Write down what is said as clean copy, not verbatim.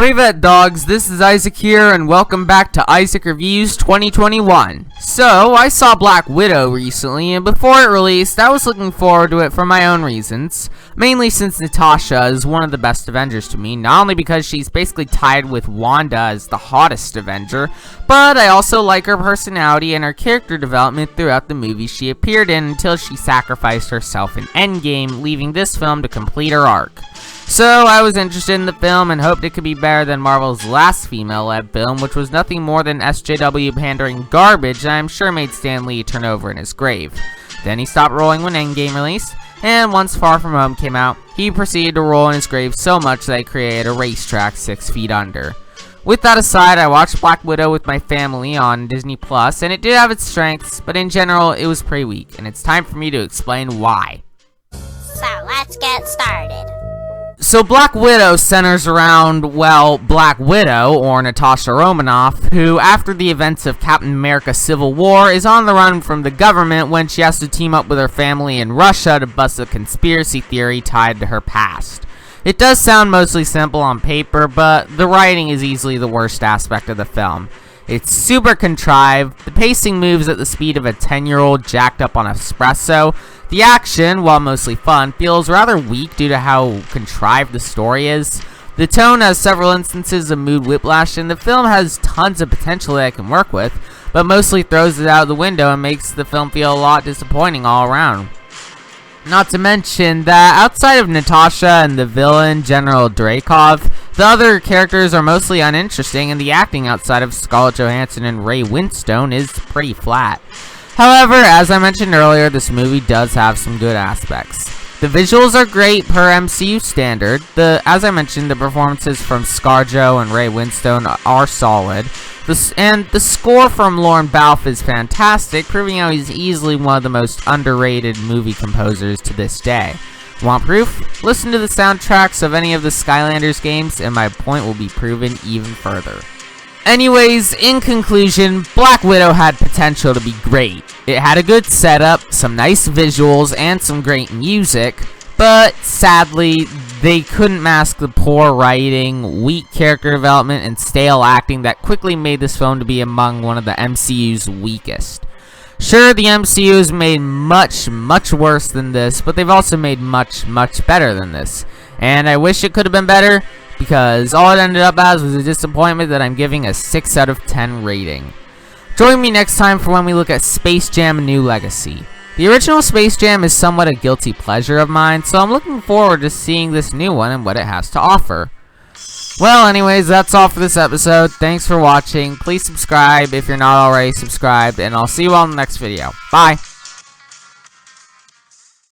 Privet dogs, this is Isaac here, and welcome back to Isaac Reviews 2021. So, I saw Black Widow recently, and before it released, I was looking forward to it for my own reasons. Mainly since Natasha is one of the best Avengers to me, not only because she's basically tied with Wanda as the hottest Avenger, but I also like her personality and her character development throughout the movies she appeared in until she sacrificed herself in Endgame, leaving this film to complete her arc. So, I was interested in the film and hoped it could be better than Marvel's last female-led film, which was nothing more than SJW pandering garbage that I'm sure made Stan Lee turn over in his grave. Then he stopped rolling when Endgame released, and once Far From Home came out, he proceeded to roll in his grave so much that he created a racetrack 6 feet under. With that aside, I watched Black Widow with my family on Disney+, and it did have its strengths, but in general, it was pretty weak, and it's time for me to explain why. So, let's get started. So Black Widow centers around, well, Black Widow, or Natasha Romanoff, who, after the events of Captain America Civil War, is on the run from the government when she has to team up with her family in Russia to bust a conspiracy theory tied to her past. It does sound mostly simple on paper, but the writing is easily the worst aspect of the film. It's super contrived, the pacing moves at the speed of a 10-year-old jacked up on espresso. The action, while mostly fun, feels rather weak due to how contrived the story is. The tone has several instances of mood whiplash, and the film has tons of potential that it can work with, but mostly throws it out the window and makes the film feel a lot disappointing all around. Not to mention that outside of Natasha and the villain, General Dreykov, the other characters are mostly uninteresting, and the acting outside of Scarlett Johansson and Ray Winstone is pretty flat. However, as I mentioned earlier, this movie does have some good aspects. The visuals are great per MCU standard. As I mentioned, the performances from ScarJo and Ray Winstone are solid. And the score from Lorne Balfe is fantastic, proving how he's easily one of the most underrated movie composers to this day. Want proof? Listen to the soundtracks of any of the Skylanders games, and my point will be proven even further. Anyways, in conclusion, Black Widow had potential to be great. It had a good setup, some nice visuals, and some great music, but sadly, they couldn't mask the poor writing, weak character development, and stale acting that quickly made this film to be among one of the MCU's weakest. Sure, the MCU has made much, much worse than this, but they've also made much, much better than this. And I wish it could have been better, because all it ended up as was a disappointment that I'm giving a 6 out of 10 rating. Join me next time for when we look at Space Jam: A New Legacy. The original Space Jam is somewhat a guilty pleasure of mine, so I'm looking forward to seeing this new one and what it has to offer. Well, anyways, that's all for this episode. Thanks for watching. Please subscribe if you're not already subscribed, and I'll see you all in the next video. Bye!